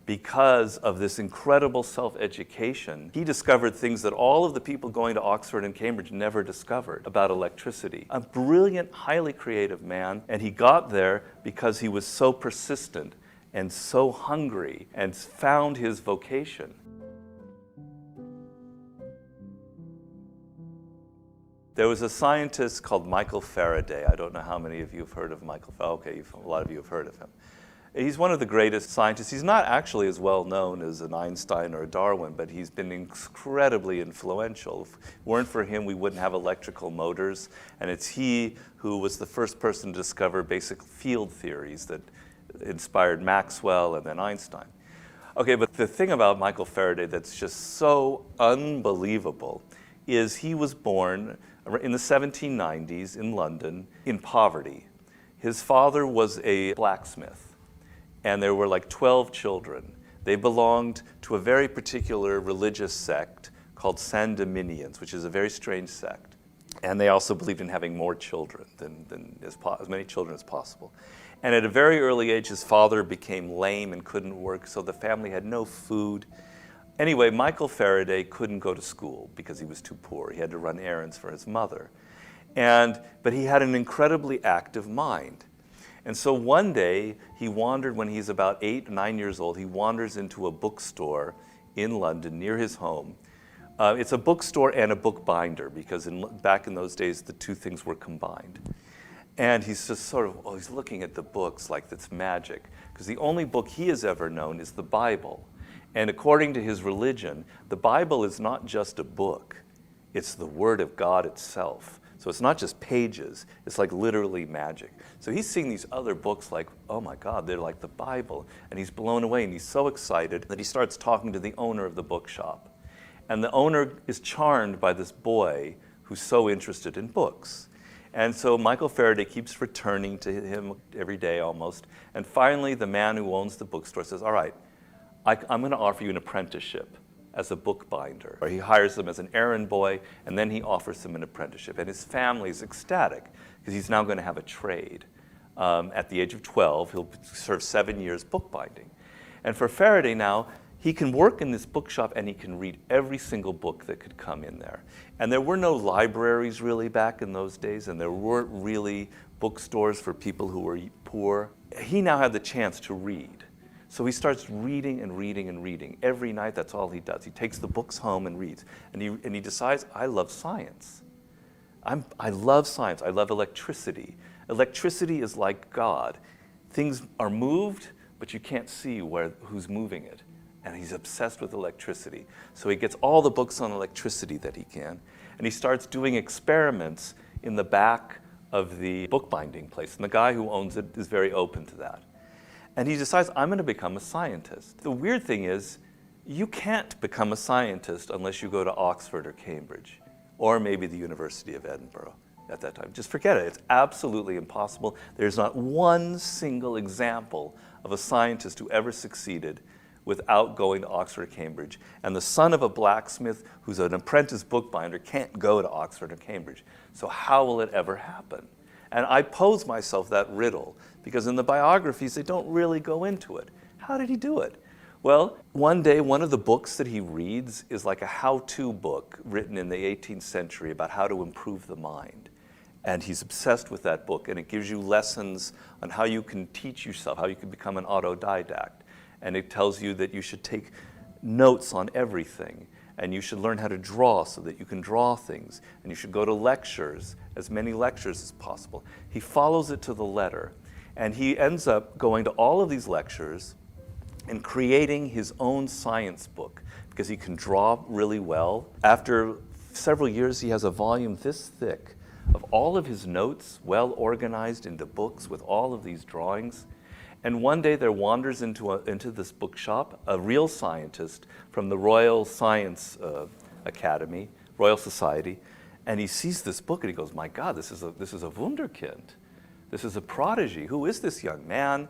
because of this incredible self-education, he discovered things that all of the people going to Oxford and Cambridge never discovered about electricity. A brilliant, highly creative man, and he got there because he was so persistent and so hungry and found his vocation. There was a scientist called Michael Faraday. I don't know how many of you have heard of Michael Faraday. Okay, a lot of you have heard of him. He's one of the greatest scientists. He's not actually as well known as an Einstein or a Darwin, but he's been incredibly influential. If it weren't for him, we wouldn't have electrical motors. And it's he who was the first person to discover basic field theories that inspired Maxwell and then Einstein. Okay, but the thing about Michael Faraday that's just so unbelievable is he was born in the 1790s in London in poverty. His father was a blacksmith, and there were like 12 children. They belonged to a very particular religious sect called Sandeminians, which is a very strange sect. And they also believed in having more children than as many children as possible. And at a very early age, his father became lame and couldn't work, so the family had no food. Anyway, Michael Faraday couldn't go to school because he was too poor. He had to run errands for his mother. But he had an incredibly active mind. And so one day, he wandered, when he's about 8 or 9 years old, he wanders into a bookstore in London near his home. It's a bookstore and a bookbinder, because back in those days, the two things were combined. And he's just sort of, he's looking at the books like it's magic, because the only book he has ever known is the Bible. And according to his religion, the Bible is not just a book, it's the Word of God itself. So it's not just pages, it's like literally magic. So he's seeing these other books like, oh my God, they're like the Bible. And he's blown away, and he's so excited that he starts talking to the owner of the bookshop. And the owner is charmed by this boy who's so interested in books. And so Michael Faraday keeps returning to him every day almost. And finally, the man who owns the bookstore says, all right, I'm going to offer you an apprenticeship as a bookbinder. Or he hires him as an errand boy, and then he offers him an apprenticeship. And his family is ecstatic, because he's now going to have a trade. At the age of 12, he'll serve 7 years bookbinding. And for Faraday now, he can work in this bookshop and he can read every single book that could come in there. And there were no libraries really back in those days, and there weren't really bookstores for people who were poor. He now had the chance to read. So he starts reading and reading and reading. Every night, that's all he does. He takes the books home and reads. And he decides, I love science. I love science. I love electricity. Electricity is like God. Things are moved, but you can't see who's moving it. And he's obsessed with electricity. So he gets all the books on electricity that he can, and he starts doing experiments in the back of the bookbinding place. And the guy who owns it is very open to that. And he decides, I'm going to become a scientist. The weird thing is, you can't become a scientist unless you go to Oxford or Cambridge, or maybe the University of Edinburgh at that time. Just forget it. It's absolutely impossible. There's not one single example of a scientist who ever succeeded without going to Oxford or Cambridge. And the son of a blacksmith who's an apprentice bookbinder can't go to Oxford or Cambridge. So how will it ever happen? And I pose myself that riddle, because in the biographies, they don't really go into it. How did he do it? Well, one day, one of the books that he reads is like a how-to book written in the 18th century about how to improve the mind. And he's obsessed with that book, and it gives you lessons on how you can teach yourself, how you can become an autodidact. And it tells you that you should take notes on everything, and you should learn how to draw so that you can draw things, and you should go to lectures, as many lectures as possible. He follows it to the letter, and he ends up going to all of these lectures and creating his own science book, because he can draw really well. After several years, he has a volume this thick of all of his notes, well organized into books with all of these drawings. And one day there wanders into this bookshop a real scientist from the Royal Science Academy, Royal Society, and he sees this book and he goes, my God, this is a wunderkind. This is a prodigy. Who is this young man?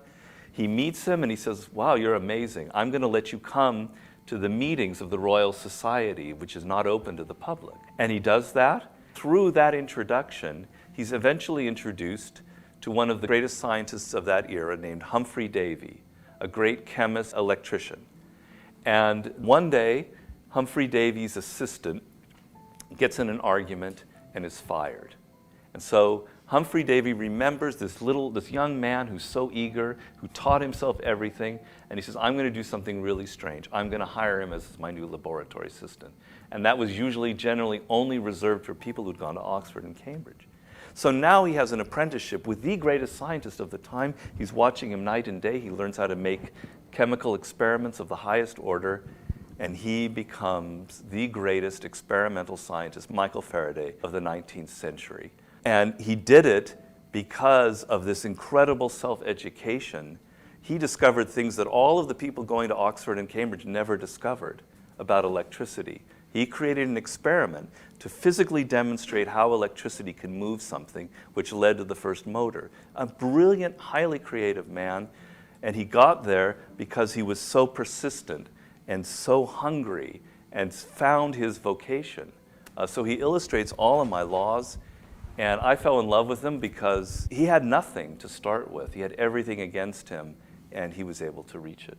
He meets him and he says, wow, you're amazing. I'm going to let you come to the meetings of the Royal Society, which is not open to the public. And he does that. Through that introduction, he's eventually introduced to one of the greatest scientists of that era named Humphrey Davy. a great chemist, electrician. And one day, Humphrey Davy's assistant gets in an argument and is fired. And so Humphrey Davy remembers this young man who's so eager, who taught himself everything, and he says, I'm going to do something really strange. I'm going to hire him as my new laboratory assistant. And that was generally only reserved for people who'd gone to Oxford and Cambridge. So now he has an apprenticeship with the greatest scientist of the time. He's watching him night and day. He learns how to make chemical experiments of the highest order, and he becomes the greatest experimental scientist, Michael Faraday, of the 19th century. And he did it because of this incredible self-education. He discovered things that all of the people going to Oxford and Cambridge never discovered about electricity. He created an experiment to physically demonstrate how electricity can move something, which led to the first motor. A brilliant, highly creative man, and he got there because he was so persistent and so hungry and found his vocation. So he illustrates all of my laws, and I fell in love with him because he had nothing to start with. He had everything against him, and he was able to reach it.